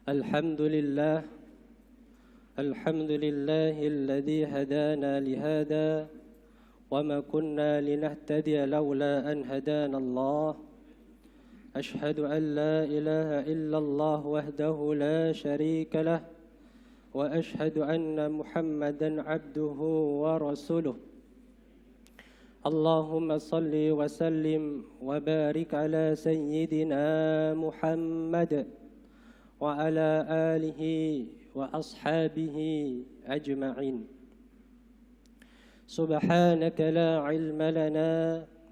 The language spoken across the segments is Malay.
الحمد لله الذي هدانا لهذا وما كنا لنهتدي لولا أن هدانا الله أشهد أن لا إله إلا الله وحده لا شريك له وأشهد أن محمدا عبده ورسوله اللهم صل وسلم وبارك على سيدنا محمد وعلى آله وأصحابه أجمعين سبحانك لا علم لنا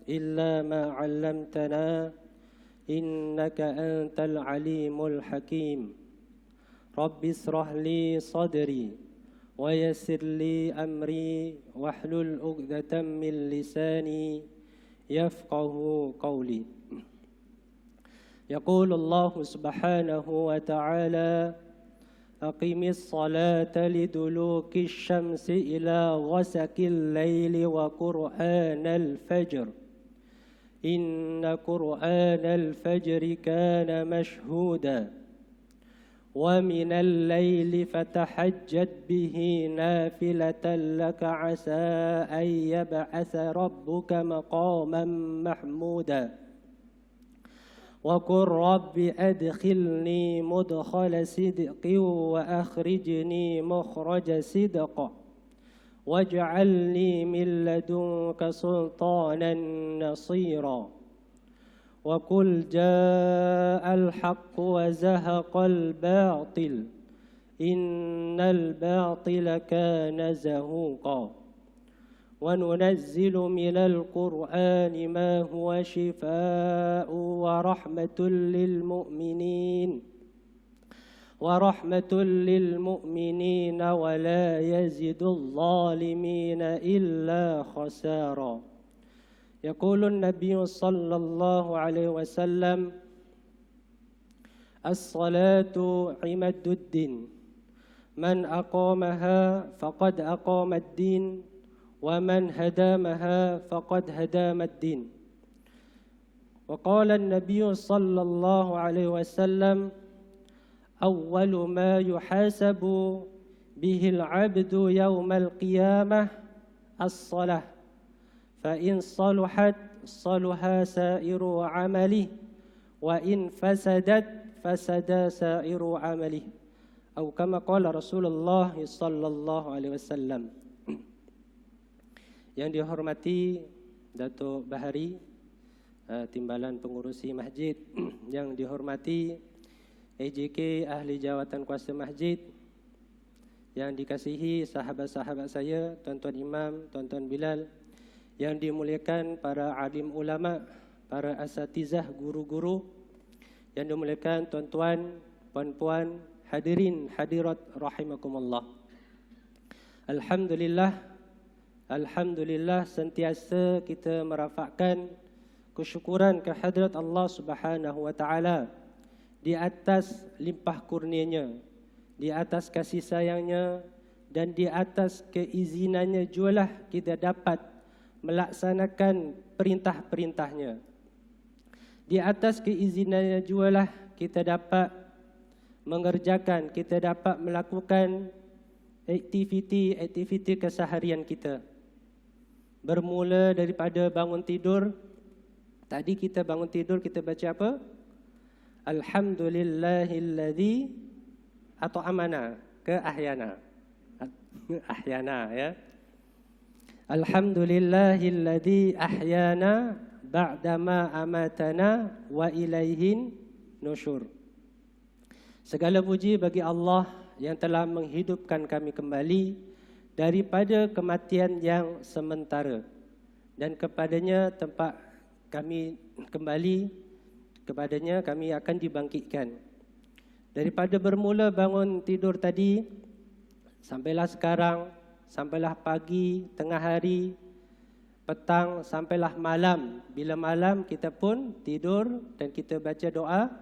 إلا ما علمتنا إنك أنت العليم الحكيم رب اشرح لي صدري ويسر لي أمري واحلل عقدة من لساني يفقه قولي يقول الله سبحانه وتعالى أقم الصلاة لدلوك الشمس إلى غسق الليل وقرآن الفجر إن قرآن الفجر كان مشهودا ومن الليل فتحجد به نافلة لك عسى أن يبعث ربك مقاما محمودا وقل رب أدخلني مدخل صدق وأخرجني مخرج صدق واجعلني من لدنك سلطانا نصيرا وقل جاء الحق وزهق الباطل إن الباطل كان زهوقا وننزل من القرآن ما هو شفاء ورحمة للمؤمنين ولا يزد الظالمين إلا خسارا يقول النبي صلى الله عليه وسلم الصلاة عماد الدين من أقامها فقد أقام الدين ومن هدامها فقد هدام الدين وقال النبي صلى الله عليه وسلم أول ما يحاسب به العبد يوم القيامة الصلاة فإن صلحت صلح سائر عمله وإن فسدت فسد سائر عمله أو كما قال رسول الله صلى الله عليه وسلم. Yang dihormati Datuk Bahari, Timbalan Pengurusi Masjid, yang dihormati AJK Ahli Jawatan Kuasa Masjid, yang dikasihi sahabat-sahabat saya, tuan-tuan imam, tuan-tuan Bilal, yang dimuliakan para alim ulama, para asatizah, guru-guru, yang dimuliakan tuan-tuan, puan-puan, hadirin, hadirat rahimakumullah. Alhamdulillah sentiasa kita merafakkan kesyukuran kehadrat Allah Subhanahu wa taala di atas limpah kurnianya, di atas kasih sayangnya dan di atas keizinannya jualah kita dapat melaksanakan perintah-perintahnya. Di atas keizinannya jualah kita dapat mengerjakan, kita dapat melakukan aktiviti keseharian kita. Bermula daripada bangun tidur. Tadi kita bangun tidur, kita baca apa? Alhamdulillahilladzi at'amana ke ahyana. Ahyana ya. Alhamdulillahilladzi ahyana ba'dama amatana wa ilaihin nusyur. Segala puji bagi Allah yang telah menghidupkan kami kembali daripada kematian yang sementara, dan kepadanya tempat kami kembali, kepadanya kami akan dibangkitkan. Daripada bermula bangun tidur tadi sampailah sekarang, sampailah pagi, tengah hari, petang, sampailah malam. Bila malam kita pun tidur dan kita baca doa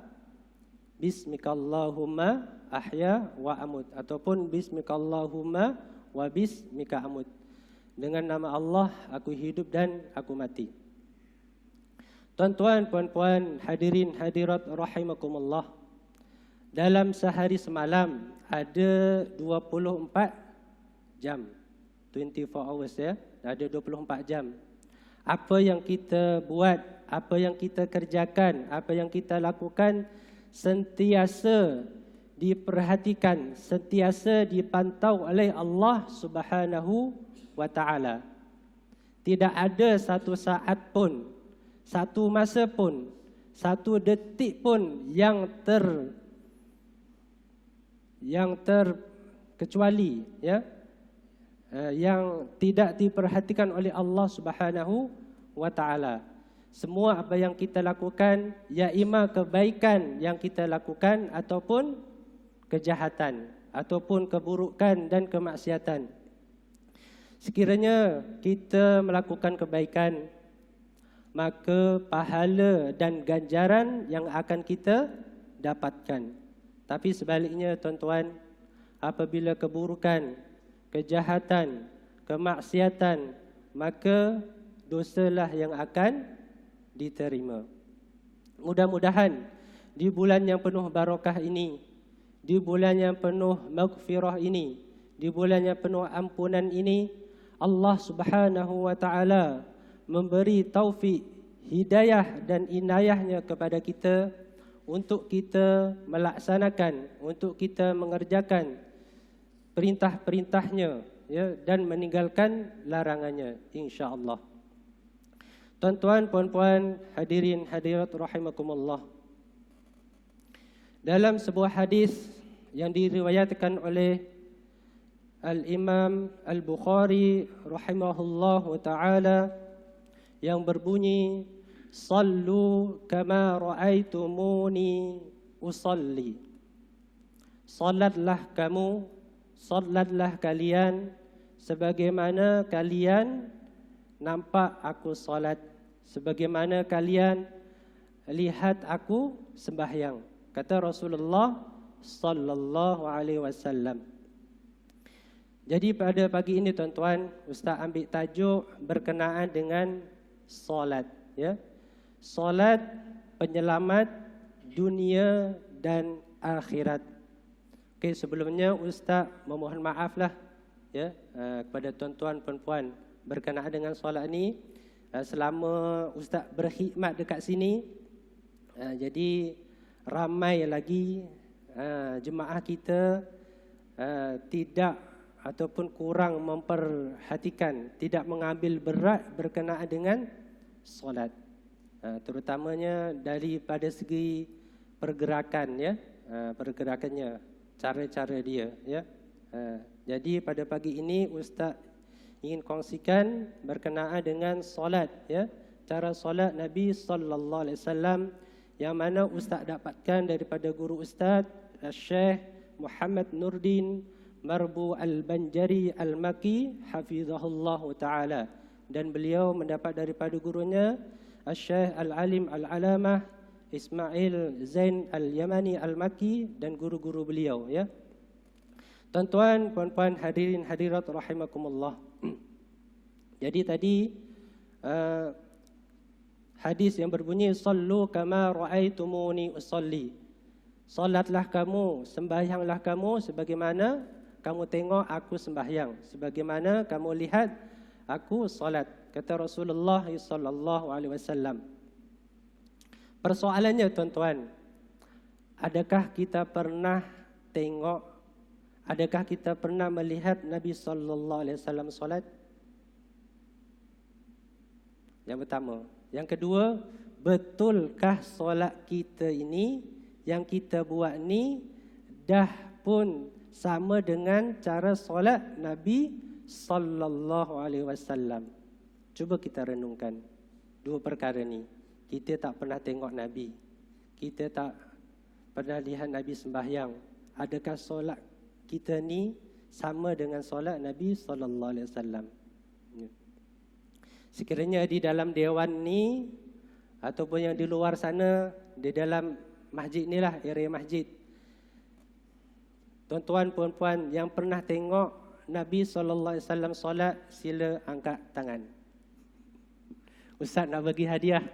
Bismikallahumma ahya wa amut, ataupun Bismikallahumma wa bismika amut. Dengan nama Allah aku hidup dan aku mati. Tuan-tuan, puan-puan, hadirin hadirat rahimakumullah. dalam sehari semalam ada 24 jam. 24 hours ya, ada 24 jam. Apa yang kita buat, apa yang kita kerjakan, apa yang kita lakukan sentiasa diperhatikan, sentiasa dipantau oleh Allah Subhanahu wa taala. Tidak ada satu saat pun, satu masa pun, satu detik pun yang terkecuali ya, yang tidak diperhatikan oleh Allah Subhanahu wa taala. Semua apa yang kita lakukan, ya ima kebaikan yang kita lakukan ataupun kejahatan ataupun keburukan dan kemaksiatan. Sekiranya kita melakukan kebaikan, maka pahala dan ganjaran yang akan kita dapatkan. Tapi sebaliknya tuan-tuan, apabila keburukan, kejahatan, kemaksiatan, maka dosalah yang akan diterima. Mudah-mudahan di bulan yang penuh barakah ini, di bulan yang penuh maghfirah ini, di bulan yang penuh ampunan ini, Allah Subhanahu wa taala memberi taufik, hidayah dan inayahnya kepada kita untuk kita melaksanakan, untuk kita mengerjakan perintah-perintahnya ya, dan meninggalkan larangannya, insya-Allah. Tuan-tuan, puan-puan, hadirin hadirat rahimakumullah. Dalam sebuah hadis yang diriwayatkan oleh Al-Imam Al-Bukhari rahimahullahu taala yang berbunyi, sallu kama ra'aitumuni usalli. Salatlah kamu, salatlah kalian sebagaimana kalian nampak aku salat, sebagaimana kalian lihat aku sembahyang, kata Rasulullah sallallahu alaihi wasallam. Jadi pada pagi ini tuan-tuan, Ustaz ambil tajuk berkenaan dengan solat ya. Solat penyelamat dunia dan akhirat. Okey, sebelumnya Ustaz memohon maaflah ya kepada tuan-tuan puan-puan berkenaan dengan solat ni. Selama Ustaz berkhidmat dekat sini, jadi ramai lagi jemaah kita tidak ataupun kurang memperhatikan, tidak mengambil berat berkenaan dengan solat, terutamanya daripada segi pergerakan ya, pergerakannya, cara-cara dia ya. Jadi pada pagi ini Ustaz ingin kongsikan berkenaan dengan solat ya, cara solat Nabi sallallahu alaihi wasallam yang mana Ustaz dapatkan daripada guru Ustaz Syekh Muhammad Nurdin Marbu Al-Banjari Al-Maki hafizahullah taala, dan beliau mendapat daripada gurunya Syekh Al-Alim Al-Alamah Ismail Zain Al-Yamani Al-Maki dan guru-guru beliau ya. Tuan-tuan, puan-puan, hadirin hadirat rahimakumullah. Jadi tadi hadis yang berbunyi sallu kama ra'aitumuni usalli. Salatlah kamu, sembahyanglah kamu sebagaimana kamu tengok aku sembahyang, sebagaimana kamu lihat aku salat, kata Rasulullah sallallahu alaihi wasallam. Persoalannya tuan-tuan, adakah kita pernah tengok, adakah kita pernah melihat Nabi sallallahu alaihi wasallam salat? Yang pertama. Yang kedua, betulkah solat kita ini yang kita buat ni dah pun sama dengan cara solat Nabi sallallahu alaihi wasallam? Cuba kita renungkan dua perkara ni. Kita tak pernah tengok Nabi, kita tak pernah lihat Nabi sembahyang. Adakah solat kita ni sama dengan solat Nabi sallallahu alaihi wasallam? Sekiranya di dalam dewan ni ataupun yang di luar sana, di dalam masjid ni lah, area masjid, tuan-tuan puan-puan yang pernah tengok Nabi SAW solat, sila angkat tangan. Ustaz nak bagi hadiah.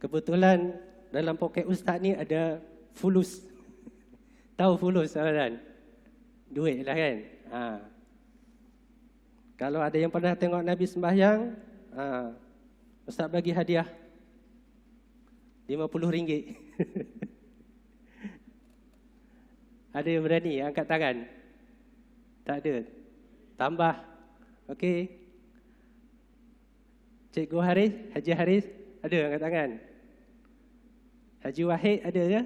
Kebetulan dalam poket Ustaz ni ada fulus. Tahu fulus tuan? Duit lah kan. Kalau ada yang pernah tengok Nabi sembahyang, Ustaz bagi hadiah RM50. Ada yang berani angkat tangan? Tak ada. Tambah. Okey. Cikgu Haris, Haji Haris, ada angkat tangan? Haji Wahid ada ke?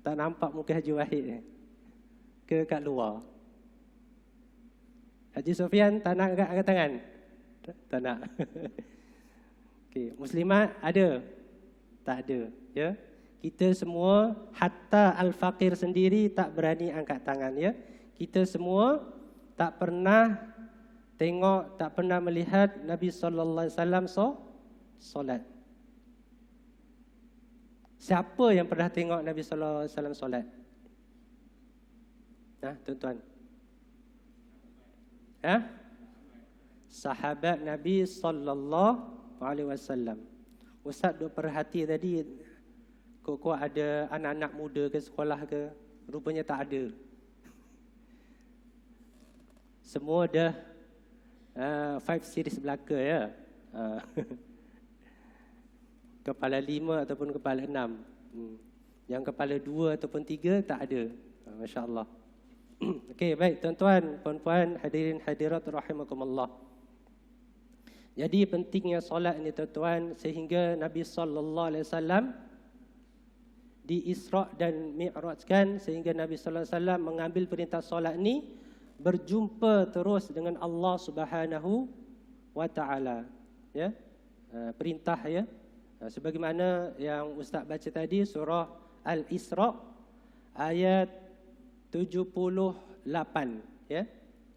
Tak nampak muka Haji Wahid ke kat luar? Haji Sofian tak nak angkat tangan? Tak nak. Okey, Muslimat ada? Tak ada, ya. Kita semua, hatta al-faqir sendiri tak berani angkat tangan, ya. Kita semua tak pernah tengok, tak pernah melihat Nabi sallallahu alaihi wasallam solat. Siapa yang pernah tengok Nabi sallallahu alaihi wasallam solat? Tuan-tuan. Sahabat Nabi sallallahu alaihi wasallam. Ustaz duk perhati tadi, kok ada anak-anak muda ke sekolah ke? Rupanya tak ada. Semua dah 5 series belaka, ya. Kepala 5 ataupun kepala 6. Yang kepala 2 ataupun 3 tak ada. Masya-Allah. Okey, baik tuan-tuan, puan-puan, hadirin hadirat rahimakumullah. Jadi pentingnya solat ini tuan-tuan, sehingga Nabi sallallahu alaihi wasallam di Isra' dan Mi'rajkan, sehingga Nabi sallallahu alaihi wasallam mengambil perintah solat ni berjumpa terus dengan Allah Subhanahu wa taala, ya. Perintah, ya. Sebagaimana yang ustaz baca tadi, surah Al-Isra' ayat 78, ya.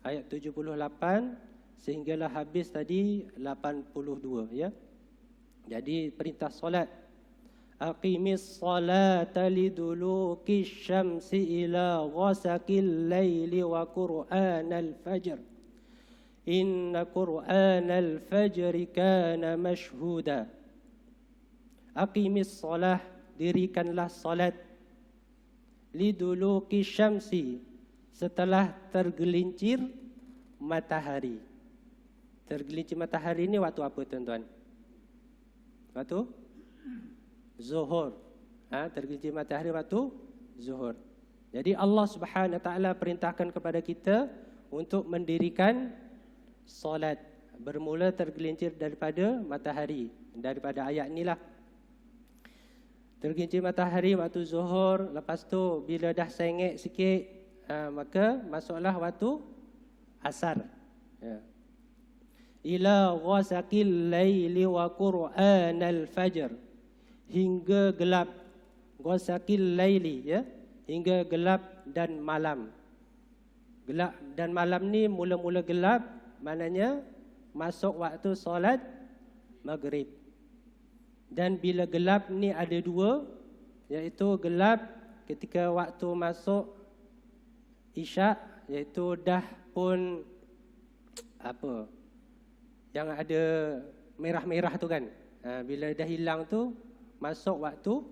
Ayat 78 sehinggalah habis tadi 82, ya. Jadi perintah solat, aqimis salata liduluki syamsi ila ghasaqil laili wa qur'anal fajr inna qur'anal fajri kana mashhuda. Aqimis salah, dirikanlah salat, liduluki syamsi, setelah tergelincir matahari. Tergelincir matahari ni waktu apa tuan-tuan? Waktu zuhur. Tergelincir matahari waktu zuhur. Jadi Allah Subhanahu wa taala perintahkan kepada kita untuk mendirikan solat bermula tergelincir daripada matahari. Daripada ayat inilah. Tergelincir matahari waktu zuhur, lepas tu bila dah sengit sikit, maka masuklah waktu asar. Ya. Ila ghasaqil laili wa qur'anal fajr, hingga gelap. Ghasaqil laili, ya, hingga gelap dan malam. Gelap dan malam ni mula-mula gelap, maknanya masuk waktu solat maghrib. Dan bila gelap ni ada dua, iaitu gelap ketika waktu masuk isyak, iaitu dah pun apa yang ada merah-merah tu kan. Bila dah hilang tu masuk waktu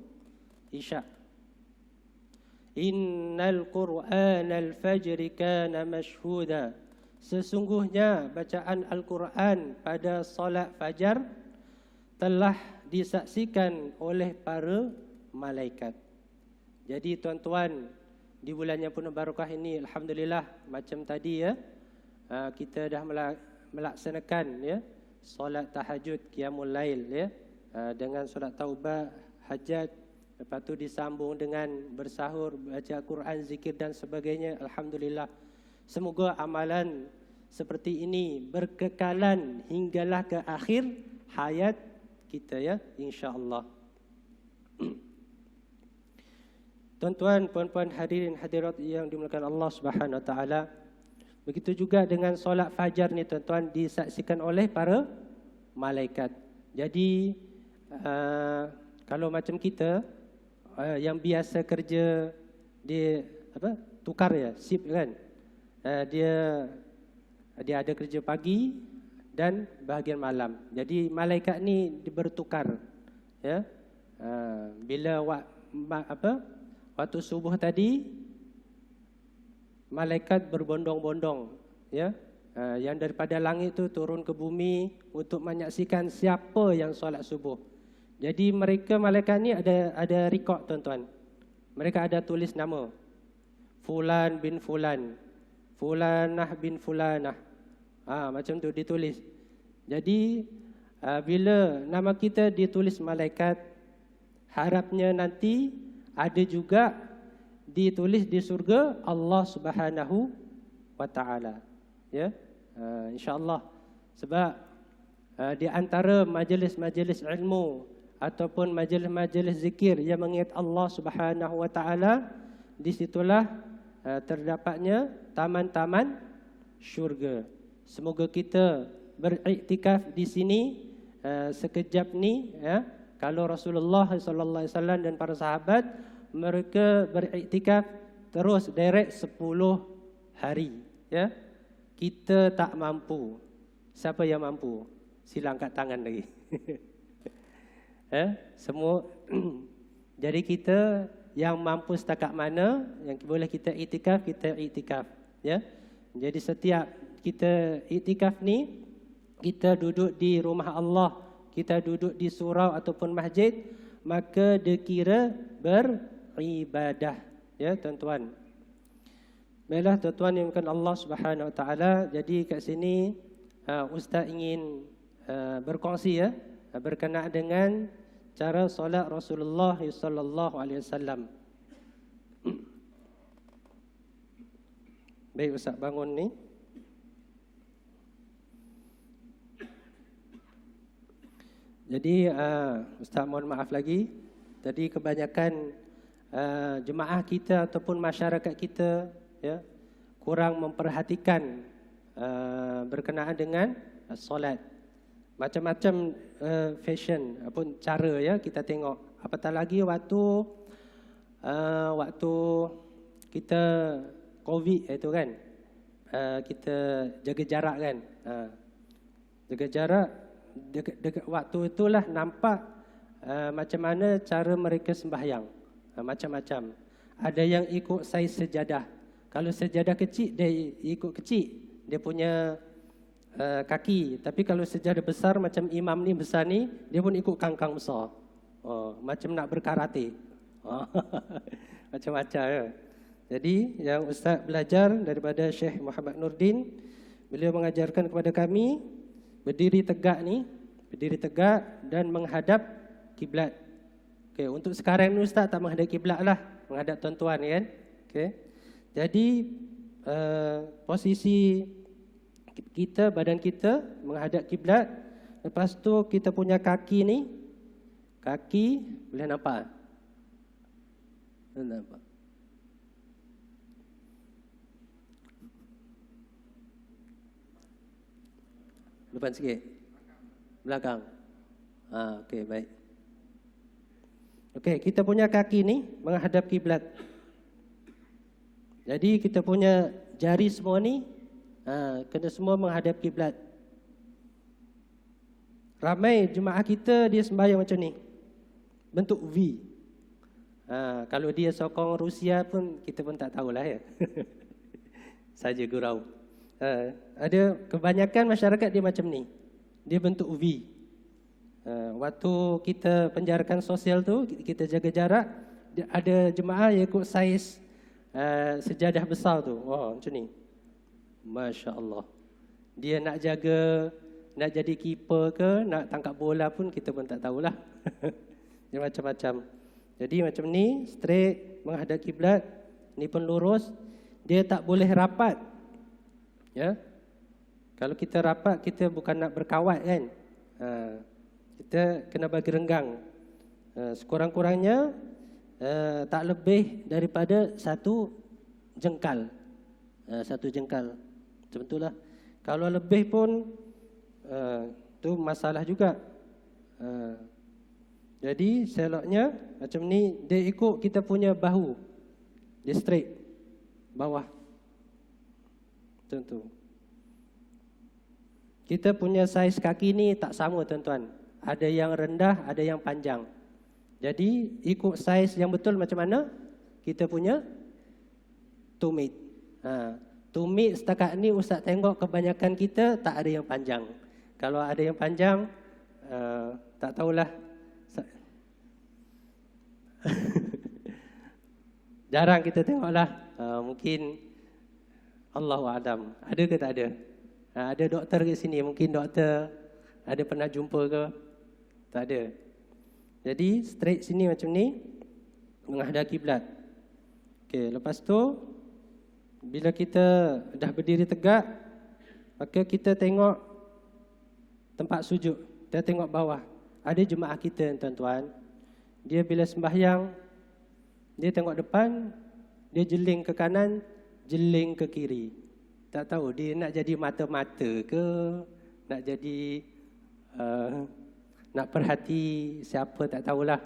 isyak. Innal Qur'anal fajri kana mashhuda. Sesungguhnya bacaan Al-Quran pada solat fajar telah disaksikan oleh para malaikat. Jadi tuan-tuan, di bulan yang penuh barakah ini, alhamdulillah, macam tadi, ya, kita dah melaksanakan, ya, solat tahajud, qiyamul lail, ya, dengan solat taubah, hajat, lepas tu disambung dengan bersahur, baca Quran, zikir dan sebagainya. Alhamdulillah. Semoga amalan seperti ini berkekalan hinggalah ke akhir hayat kita, ya, insya-Allah. Tuan-tuan, puan-puan, hadirin hadirat yang dimuliakan Allah Subhanahu wa taala. Begitu juga dengan solat fajar ni tuan-tuan, disaksikan oleh para malaikat. Jadi kalau macam kita yang biasa kerja di tukar, ya, shift kan. Dia ada kerja pagi dan bahagian malam. Jadi malaikat ni bertukar, ya. Bila waktu subuh tadi malaikat berbondong-bondong, ya, yang daripada langit itu turun ke bumi untuk menyaksikan siapa yang solat subuh. Jadi mereka malaikat ni ada rekod tuan-tuan. Mereka ada tulis nama. Fulan bin Fulan, Fulanah bin Fulanah. Macam tu ditulis. Jadi bila nama kita ditulis malaikat, harapnya nanti ada juga ditulis di surga Allah Subhanahu wa taala. Ya. Insya-Allah. Sebab di antara majlis-majlis ilmu ataupun majlis-majlis zikir yang mengingat Allah Subhanahu wa taala, di situlah terdapatnya taman-taman syurga. Semoga kita beriktikaf di sini sekejap ni, ya. Kalau Rasulullah sallallahu alaihi wasallam dan para sahabat mereka beriktikaf terus direct 10 hari, ya. Kita tak mampu. Siapa yang mampu? Sila angkat tangan lagi. Semua. Jadi kita yang mampu setakat mana yang boleh kita iktikaf, kita iktikaf, ya. Jadi setiap kita iktikaf ni, kita duduk di rumah Allah, kita duduk di surau ataupun masjid, maka dikira beribadah, ya tuan-tuan. Baiklah tuan-tuan yang dimuliakan Allah Subhanahu wa taala, jadi kat sini ustaz ingin berkongsi, ya, berkenaan dengan cara solat Rasulullah sallallahu alaihi wasallam. Baik, ustaz bangun ni. Jadi ustaz mohon maaf lagi. Tadi kebanyakan jemaah kita ataupun masyarakat kita, ya, kurang memperhatikan berkenaan dengan solat. Macam-macam fashion ataupun cara, ya, kita tengok. Apatah lagi waktu kita COVID itu kan, kita jaga jarak kan. Jaga jarak, dekat waktu itulah nampak macam mana cara mereka sembahyang. Macam-macam. Ada yang ikut saiz sejadah. Kalau sejadah kecil, dia ikut kecil dia punya kaki. Tapi kalau sejadah besar macam imam ni besar ni, dia pun ikut kangkang besar. Macam nak berkarate. Macam-macam, ya. Jadi yang ustaz belajar daripada Syekh Muhammad Nurdin, beliau mengajarkan kepada kami berdiri tegak ni, berdiri tegak dan menghadap kiblat. Okey, untuk sekarang ni ustaz tak menghadap kiblat lah, menghadap tuan-tuan, kan. Okey. Jadi posisi kita, badan kita menghadap kiblat. Lepas tu kita punya kaki ni, kaki boleh nampak? Nampak. Depan sikit. Belakang. Okey, baik. Okey, kita punya kaki ni menghadap kiblat. Jadi kita punya jari semua ni kena semua menghadap kiblat. Ramai jemaah kita dia sembahyang macam ni. Bentuk V. Kalau dia sokong Rusia pun kita pun tak tahulah, ya. Saja gurau. Ada kebanyakan masyarakat dia macam ni. Dia bentuk V. Waktu kita penjarakan sosial tu, kita jaga jarak, ada jemaah yang ikut saiz sejadah besar tu. Macam ni. Masya Allah. Dia nak jaga, nak jadi keeper ke, nak tangkap bola pun kita pun tak tahulah. Dia macam-macam. Jadi macam ni, straight menghadap kiblat. Ni pun lurus. Dia tak boleh rapat. Ya. Kalau kita rapat, kita bukan nak berkawat, kan. Kita kena bagi renggang. Sekurang-kurangnya tak lebih daripada 1 jengkal. 1 jengkal. Macam itulah. Kalau lebih pun tu masalah juga. Jadi seloknya macam ni, dia ikut kita punya bahu. Dia straight bawah. Macam tu. Kita punya saiz kaki ni tak sama, tuan-tuan. Ada yang rendah, ada yang panjang. Jadi ikut saiz yang betul macam mana? kita punya tumit. Tumit setakat ni Ustaz tengok kebanyakan kita tak ada yang panjang. Kalau ada yang panjang, tak tahulah. Jarang kita tengoklah. Mungkin Allahu a'lam. Ada ke tak ada? Ada doktor kat sini. Mungkin doktor ada pernah jumpa ke? Tak ada. Jadi straight sini macam ni, menghadap kiblat. Okey, lepas tu bila kita dah berdiri tegak, maka kita tengok tempat sujud. Kita tengok bawah. Ada jemaah kita tuan-tuan, dia bila sembahyang, dia tengok depan, dia jeling ke kanan, jeling ke kiri. Tak tahu dia nak jadi mata-mata ke, nak jadi nak perhati siapa, tak tahulah.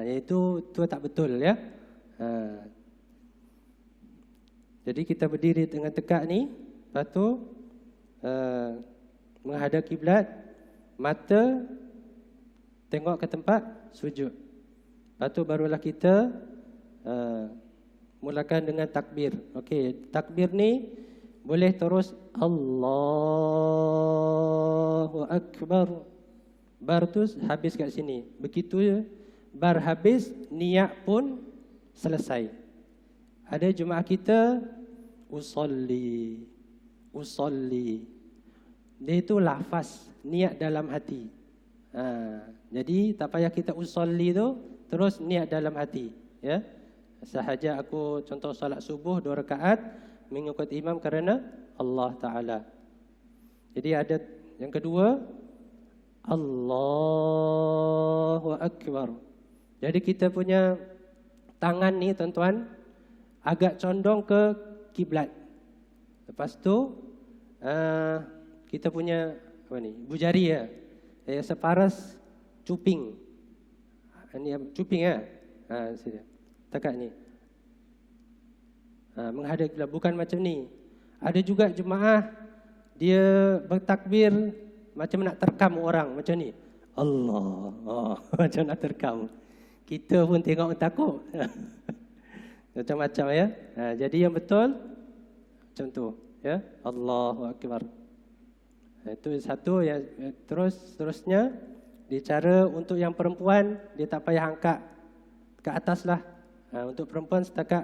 Itu tak betul ya. Jadi kita berdiri dengan tegak ni, lepas tu menghadap kiblat, mata tengok ke tempat sujud. Lepas tu barulah kita mulakan dengan takbir. Okey, takbir ni boleh terus Allahu Akbar. Bar tu habis kat sini. Begitu je, bar habis, niat pun selesai. Ada jemaah kita usolli. Dia itu lafaz, niat dalam hati. Jadi tak payah kita usolli tu terus niat dalam hati, ya. Sahaja aku contoh solat subuh 2 rakaat mengikut imam kerana Allah Taala. Jadi ada yang kedua, Allahu Akbar. Jadi kita punya tangan ni tuan-tuan agak condong ke kiblat. Lepas tu kita punya apa ni? Bujari ya. Separas cuping. Ini cuping ya. Sini. Tekak ni. Menghadap kiblat, bukan macam ni. Ada juga jemaah dia bertakbir macam nak terkam orang macam ni. Allah. Macam nak terkam. Kita pun tengok takut. Macam-macam ya. Jadi yang betul macam tu ya. Allahu Akbar. Itu satu yang terusnya di cara untuk yang perempuan dia tak payah angkat ke atas lah. Untuk perempuan setakat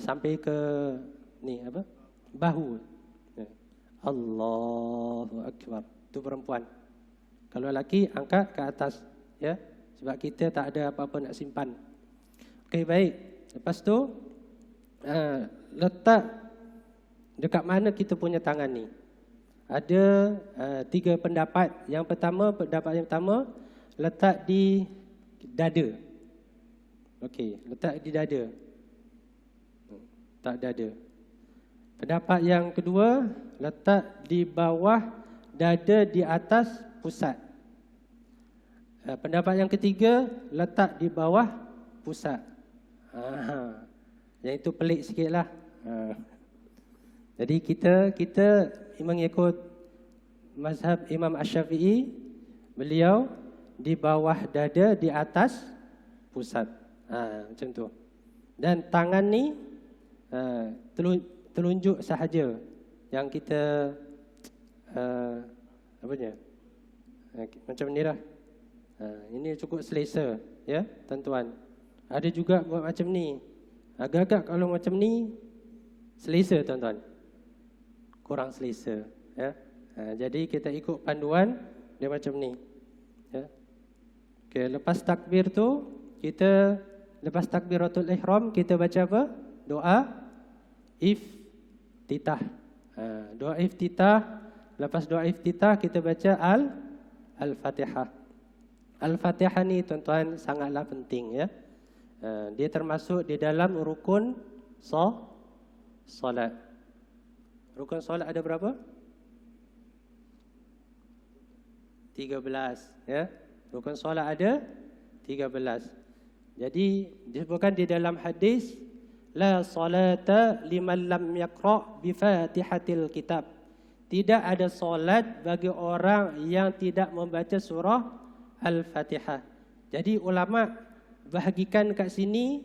sampai ke ni apa? Bahu. Allahu Akbar. Itu perempuan. Kalau lelaki angkat ke atas ya. Sebab kita tak ada apa-apa nak simpan. Okey, baik. Lepas tu letak dekat mana kita punya tangan ni. Ada 3 pendapat. Pendapat yang pertama letak di dada. Okey, letak di dada. Tak dada. Pendapat yang kedua letak di bawah dada di atas pusat. Pendapat yang ketiga letak di bawah pusat. Yang itu pelik sikitlah. Jadi kita mengikut mazhab Imam Asy-Syafi'i, beliau di bawah dada di atas pusat. Macam tu. Dan tangan ni telunjuk sahaja yang kita macam ni lah. Ini cukup selesa ya tuan-tuan. Ada juga buat macam ni. Agak-agak kalau macam ni selesa tuan-tuan. Kurang selesa ya. Jadi kita ikut panduan dia macam ni ya. Okey, lepas takbir tu kita lepas takbiratul ihram kita baca apa? Doa iftitah. Doa iftitah. Lepas doa iftitah kita baca Al-Fatihah. Al-Fatihah ni tuan-tuan sangatlah penting ya. Dia termasuk di dalam rukun solat. Rukun solat ada berapa? 13 ya. Rukun solat ada 13. Jadi disebutkan di dalam hadis la salata liman lam yaqra bi Fatihatil Kitab. Tidak ada solat bagi orang yang tidak membaca surah Al-Fatihah. Jadi ulama bahagikan kat sini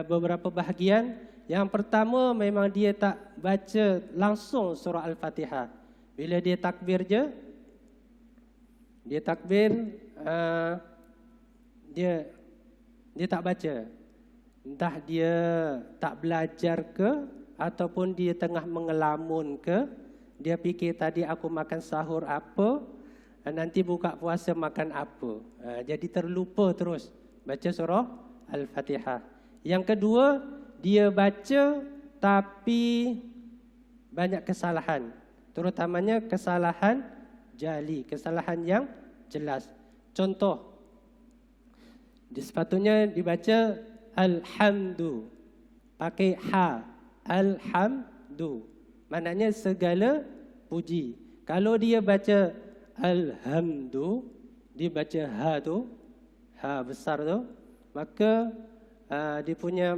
beberapa bahagian. Yang pertama memang dia tak baca langsung surah Al-Fatihah. Bila dia takbir je, dia takbir, dia tak baca. Entah dia tak belajar ke, ataupun dia tengah mengelamun ke, dia fikir tadi aku makan sahur apa, nanti buka puasa makan apa. Jadi terlupa terus baca surah Al-Fatihah. Yang kedua, dia baca tapi banyak kesalahan. Terutamanya kesalahan jali, kesalahan yang jelas. Contoh, sepatutnya dibaca alhamdu, pakai ha, alhamdu, maknanya segala puji. Kalau dia baca alhamdu, dia baca ha tu, ha besar tu, maka dia punya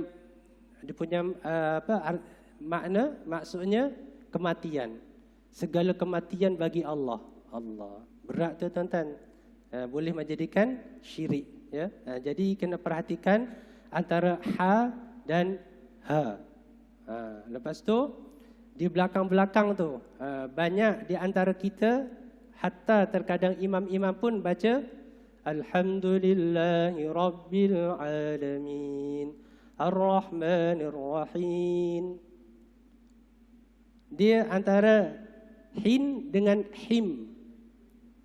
maksudnya kematian. Segala kematian bagi Allah. Allah. Berat tu tuan-tuan. Boleh menjadikan syirik, ya. Jadi kena perhatikan antara ha dan ha. Lepas tu di belakang-belakang tu banyak di antara kita, hatta terkadang imam-imam pun baca alhamdulillahi rabbil alamin ar-rahmanir rahim. Dia antara hin dengan him.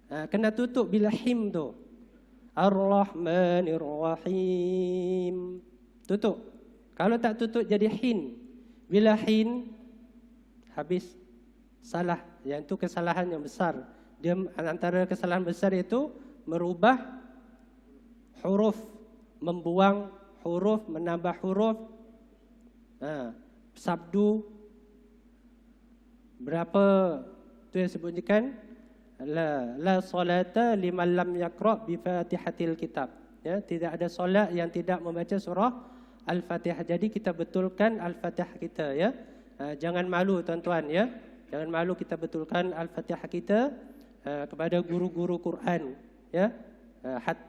Kena tutup bila him tu. Ar-rahmanir rahim. Tutup. Kalau tak tutup jadi hin. Bila hin, habis salah. Yang itu kesalahan yang besar. Dia antara kesalahan besar itu merubah huruf, membuang huruf, menambah huruf. Sabdu berapa tu yang sebutkan, la salata liman lam yaqra bi Fatihatil kitab. Ya, tidak ada solat yang tidak membaca surah Al-Fatihah. Jadi kita betulkan Al-Fatihah kita, ya. Jangan malu tuan-tuan, ya. Jangan malu kita betulkan Al-Fatihah kita kepada guru-guru Quran, ya. Hatta